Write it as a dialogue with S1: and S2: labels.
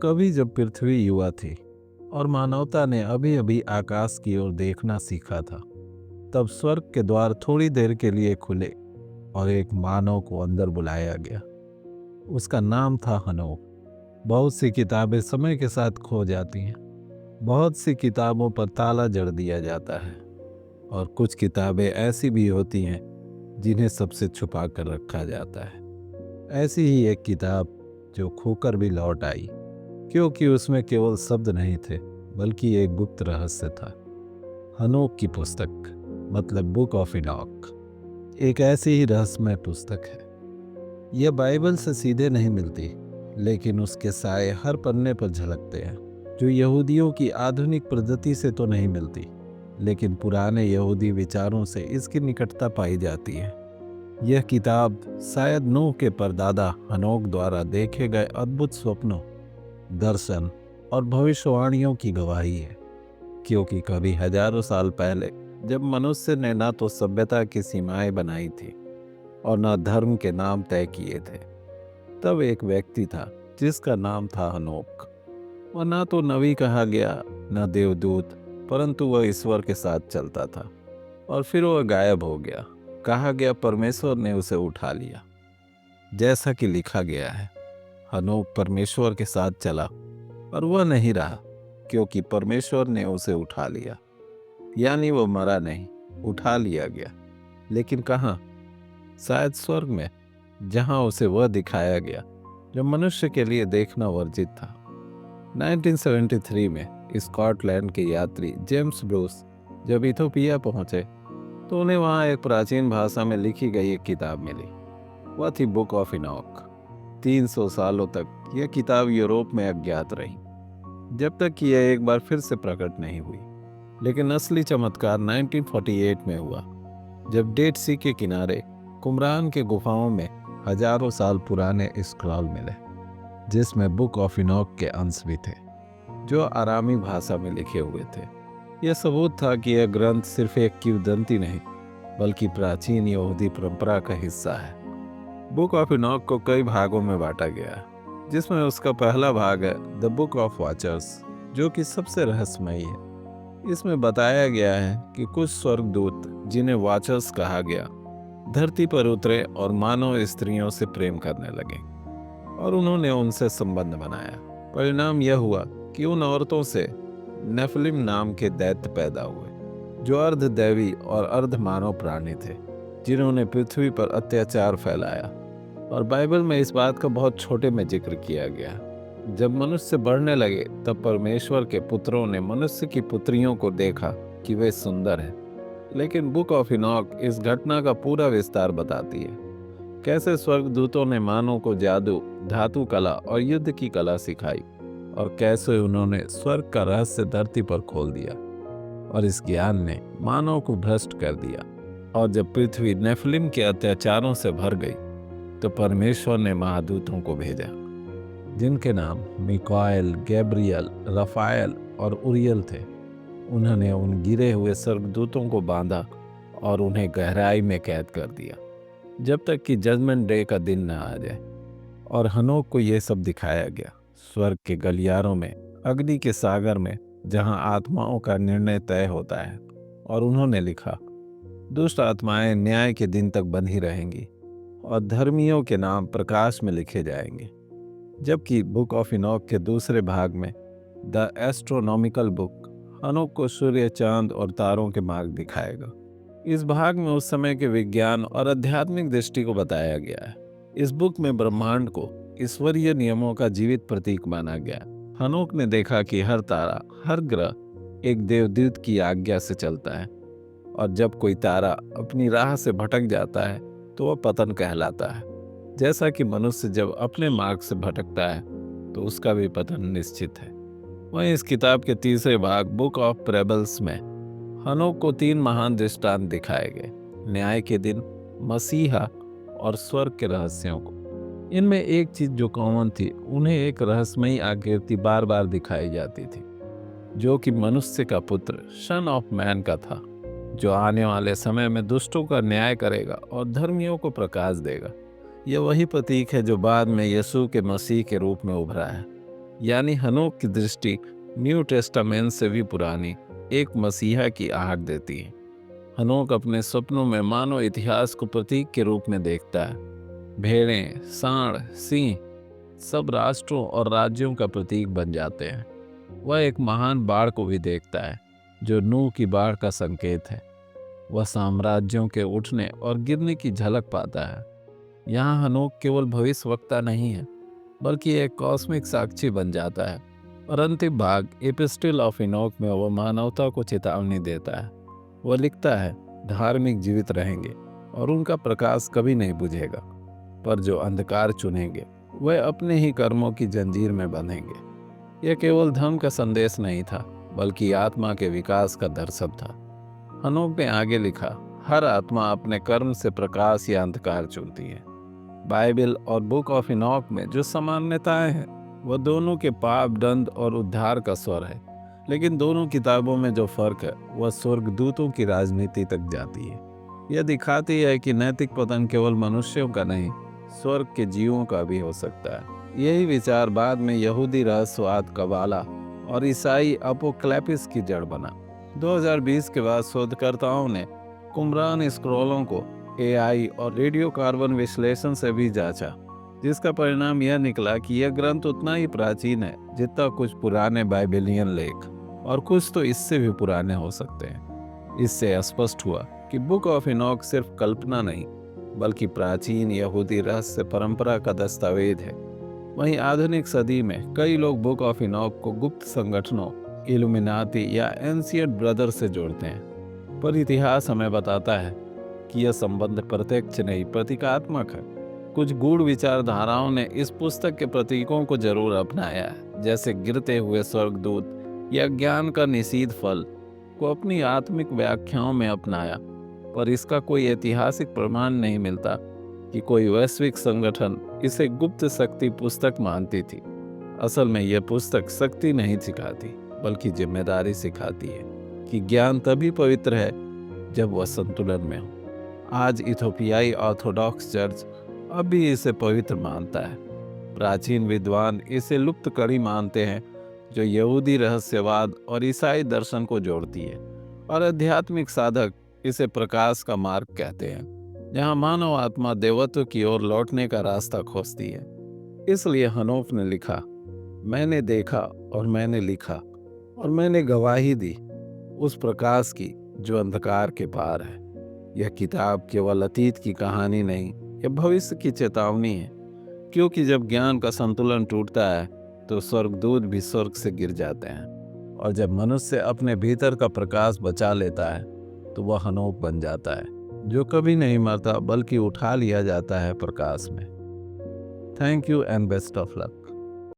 S1: कभी जब पृथ्वी युवा थी और मानवता ने अभी अभी आकाश की ओर देखना सीखा था, तब स्वर्ग के द्वार थोड़ी देर के लिए खुले और एक मानव को अंदर बुलाया गया। उसका नाम था हनोक। बहुत सी किताबें समय के साथ खो जाती हैं, बहुत सी किताबों पर ताला जड़ दिया जाता है और कुछ किताबें ऐसी भी होती हैं जिन्हें सबसे छुपा कर रखा जाता है। ऐसी ही एक किताब जो खोकर भी लौट आई, क्योंकि उसमें केवल शब्द नहीं थे बल्कि एक गुप्त रहस्य था। हनोक की पुस्तक मतलब बुक ऑफ इनॉक एक ऐसी ही रहस्यमय पुस्तक है। यह बाइबल से सीधे नहीं मिलती, लेकिन उसके साए हर पन्ने पर झलकते हैं, जो यहूदियों की आधुनिक पद्धति से तो नहीं मिलती, लेकिन पुराने यहूदी विचारों से इसकी निकटता पाई जाती है। यह किताब शायद नूह के परदादा हनोक द्वारा देखे गए अद्भुत स्वप्नों, दर्शन और भविष्यवाणियों की गवाही है, क्योंकि कभी हजारों साल पहले जब मनुष्य ने न तो सभ्यता की सीमाएं बनाई थी और न धर्म के नाम तय किए थे, तब एक व्यक्ति था जिसका नाम था हनोक। वह न तो नबी कहा गया न देवदूत, परंतु वह ईश्वर के साथ चलता था और फिर वह गायब हो गया। कहा गया परमेश्वर ने उसे उठा लिया। जैसा कि लिखा गया है, हनोक परमेश्वर के साथ चला और वह नहीं रहा, क्योंकि परमेश्वर ने उसे उठा लिया। यानी वो मरा नहीं, उठा लिया गया। लेकिन कहाँ? शायद स्वर्ग में, जहां उसे वह दिखाया गया जो मनुष्य के लिए देखना वर्जित था। 1973 में स्कॉटलैंड के यात्री जेम्स ब्रूस जब इथोपिया पहुंचे तो उन्हें वहां एक प्राचीन भाषा में लिखी गई एक किताब मिली। वह थी बुक ऑफ इनॉक। 300 सालों तक यह किताब यूरोप में अज्ञात रही, जब तक कि यह एक बार फिर से प्रकट नहीं हुई। लेकिन असली चमत्कार 1948 में हुआ, जब डेड सी के किनारे कुमरान के गुफाओं में हजारों साल पुराने स्क्रॉल मिले, जिसमें बुक ऑफ इनॉक के अंश भी थे, जो आरामी भाषा में लिखे हुए थे। यह सबूत था कि यह ग्रंथ सिर्फ एक किंवदंती नहीं, बल्कि प्राचीन यहूदी परंपरा का हिस्सा है। बुक ऑफ इनॉक को कई भागों में बांटा गया है, जिसमें उसका पहला भाग है द बुक ऑफ वॉचर्स, जो कि सबसे रहस्यमयी है। इसमें बताया गया है कि कुछ स्वर्गदूत, जिन्हें वॉचर्स कहा गया, धरती पर उतरे और मानव स्त्रियों से प्रेम करने लगे और उन्होंने उनसे संबंध बनाया। परिणाम यह हुआ कि उन औरतों से नेफिलिम नाम के दैत्य पैदा हुए, जो अर्ध दैवी और अर्ध मानव प्राणी थे, जिन्होंने पृथ्वी पर अत्याचार फैलाया। और बाइबल में इस बात का बहुत छोटे में जिक्र किया गया। जब मनुष्य बढ़ने लगे, तब परमेश्वर के पुत्रों ने मनुष्य की पुत्रियों को देखा कि वे सुंदर हैं। लेकिन बुक ऑफ इनॉक इस घटना का पूरा विस्तार बताती है। कैसे स्वर्गदूतों ने मानव को जादू, धातु कला और युद्ध की कला सिखाई, और कैसे उन्होंने स्वर्ग का रहस्य धरती पर खोल दिया, और इस ज्ञान ने मानव को भ्रष्ट कर दिया। और जब पृथ्वी नेफिलिम के अत्याचारों से भर गई, तो परमेश्वर ने महादूतों को भेजा, जिनके नाम मिकाएल, गैब्रियल, रफाएल और उरियल थे। उन्होंने उन गिरे हुए स्वर्गदूतों को बांधा और उन्हें गहराई में कैद कर दिया, जब तक कि जजमेंट डे का दिन न आ जाए। और हनोक को यह सब दिखाया गया, स्वर्ग के गलियारों में, अग्नि के सागर में, जहां आत्माओं का निर्णय तय होता है। और उन्होंने लिखा, दुष्ट आत्माएं न्याय के दिन तक बंधी रहेंगी और धर्मियों के नाम प्रकाश में लिखे जाएंगे। जबकि बुक ऑफ इनॉक के दूसरे भाग में द एस्ट्रोनॉमिकल बुक हनोक को सूर्य, चांद और तारों के मार्ग दिखाएगा। इस भाग में उस समय के विज्ञान और आध्यात्मिक दृष्टि को बताया गया है। इस बुक में ब्रह्मांड को ईश्वरीय नियमों का जीवित प्रतीक माना गया। हनोक ने देखा कि हर तारा, हर ग्रह एक देवदूत की आज्ञा से चलता है, और जब कोई तारा अपनी राह से भटक जाता है तो वह पतन कहलाता है। जैसा कि मनुष्य जब अपने मार्ग से भटकता है तो उसका भी पतन निश्चित है। वहीं इस किताब के तीसरे भाग बुक ऑफ पैराबल्स में हनोक को 3 महान दृष्टांत दिखाए गए, न्याय के दिन, मसीहा और स्वर्ग के रहस्यों को। इनमें एक चीज जो कॉमन थी, उन्हें एक रहस्यमयी आकृति बार बार दिखाई जाती थी, जो कि मनुष्य का पुत्र, सन ऑफ मैन का था, जो आने वाले समय में दुष्टों का न्याय करेगा और धर्मियों को प्रकाश देगा। यह वही प्रतीक है जो बाद में यीशु के मसीह के रूप में उभरा है। यानी हनोक की दृष्टि न्यू टेस्टामेंट से भी पुरानी एक मसीहा की आहट देती है। हनोक अपने सपनों में मानव इतिहास को प्रतीक के रूप में देखता है। भेड़ें, सांड, सिंह सब राष्ट्रों और राज्यों का प्रतीक बन जाते हैं। वह एक महान बाढ़ को भी देखता है जो नूह की बाढ़ का संकेत है। वह साम्राज्यों के उठने और गिरने की झलक पाता है। यहाँ हनोक केवल भविष्यवक्ता नहीं है बल्कि एक कॉस्मिक साक्षी बन जाता है। और अंतिम भाग एपिस्टल ऑफ इनोक में वह मानवता को चेतावनी देता है। वह लिखता है, धार्मिक जीवित रहेंगे और उनका प्रकाश कभी नहीं बुझेगा, पर जो अंधकार चुनेंगे वह अपने ही कर्मों की जंजीर में बंधेंगे। यह केवल धर्म का संदेश नहीं था बल्कि आत्मा के विकास का दर्शन था। हनोक ने आगे लिखा, हर आत्मा अपने कर्म से प्रकाश या अंधकार चुनती है। बाइबल और बुक ऑफ इनोक में जो समानताएं हैं वह दोनों के पाप, दंड और उद्धार का स्वर है। लेकिन दोनों किताबों में जो फर्क है वह स्वर्गदूतों की राजनीति तक जाती है। यह दिखाती है कि नैतिक पतन केवल मनुष्यों का नहीं, स्वर्ग के जीवों का भी हो सकता है। यही विचार बाद में यहूदी रहस्यवाद, कबाला और ईसाई अपोक्लैपिस की जड़ बना। 2020 के बाद शोधकर्ताओं ने कुमरान स्क्रॉलों को एआई और रेडियो कार्बन विश्लेषण से भी जांचा, जिसका परिणाम यह निकला कि यह ग्रंथ उतना ही प्राचीन है जितना कुछ पुराने बाइबलियन लेख, और कुछ तो इससे भी पुराने हो सकते हैं। इससे स्पष्ट हुआ कि बुक ऑफ इनोक सिर्फ कल्पना नहीं बल्कि प्राचीन यहूदी रहस्य परंपरा का दस्तावेज है। वहीं आधुनिक सदी में कई लोग बुक ऑफ इनोक को गुप्त संगठनों, इल्यूमिनाती या एंशिएंट ब्रदर से जोड़ते हैं, पर इतिहास हमें बताता है कि यह संबंध प्रत्यक्ष नहीं, प्रतीकात्मक है। कुछ गूढ़ विचारधाराओं ने इस पुस्तक के प्रतीकों को जरूर अपनाया है, जैसे गिरते हुए स्वर्गदूत या ज्ञान का निषिद्ध फल को अपनी आत्मिक व्याख्याओं में अपनाया, पर इसका कोई ऐतिहासिक प्रमाण नहीं मिलता कि कोई वैश्विक संगठन इसे गुप्त शक्ति पुस्तक मानती थी। असल में यह पुस्तक शक्ति नहीं सिखाती बल्कि जिम्मेदारी सिखाती है कि ज्ञान तभी पवित्र है जब वह संतुलन में हो। आज इथोपियाई ऑर्थोडॉक्स चर्च अब भी इसे पवित्र मानता है। प्राचीन विद्वान इसे लुप्त कड़ी मानते हैं जो यहूदी रहस्यवाद और ईसाई दर्शन को जोड़ती है, और आध्यात्मिक साधक इसे प्रकाश का मार्ग कहते हैं, जहां मानव आत्मा देवत्व की ओर लौटने का रास्ता खोजती है। इसलिए हनोक ने लिखा, मैंने देखा और मैंने लिखा और मैंने गवाही दी उस प्रकाश की जो अंधकार के पार है। यह किताब केवल अतीत की कहानी नहीं, यह भविष्य की चेतावनी है, क्योंकि जब ज्ञान का संतुलन टूटता है तो स्वर्गदूत भी स्वर्ग से गिर जाते हैं, और जब मनुष्य अपने भीतर का प्रकाश बचा लेता है तो वह हनोक बन जाता है, जो कभी नहीं मरता बल्कि उठा लिया जाता है प्रकाश में। Thank you and best of luck.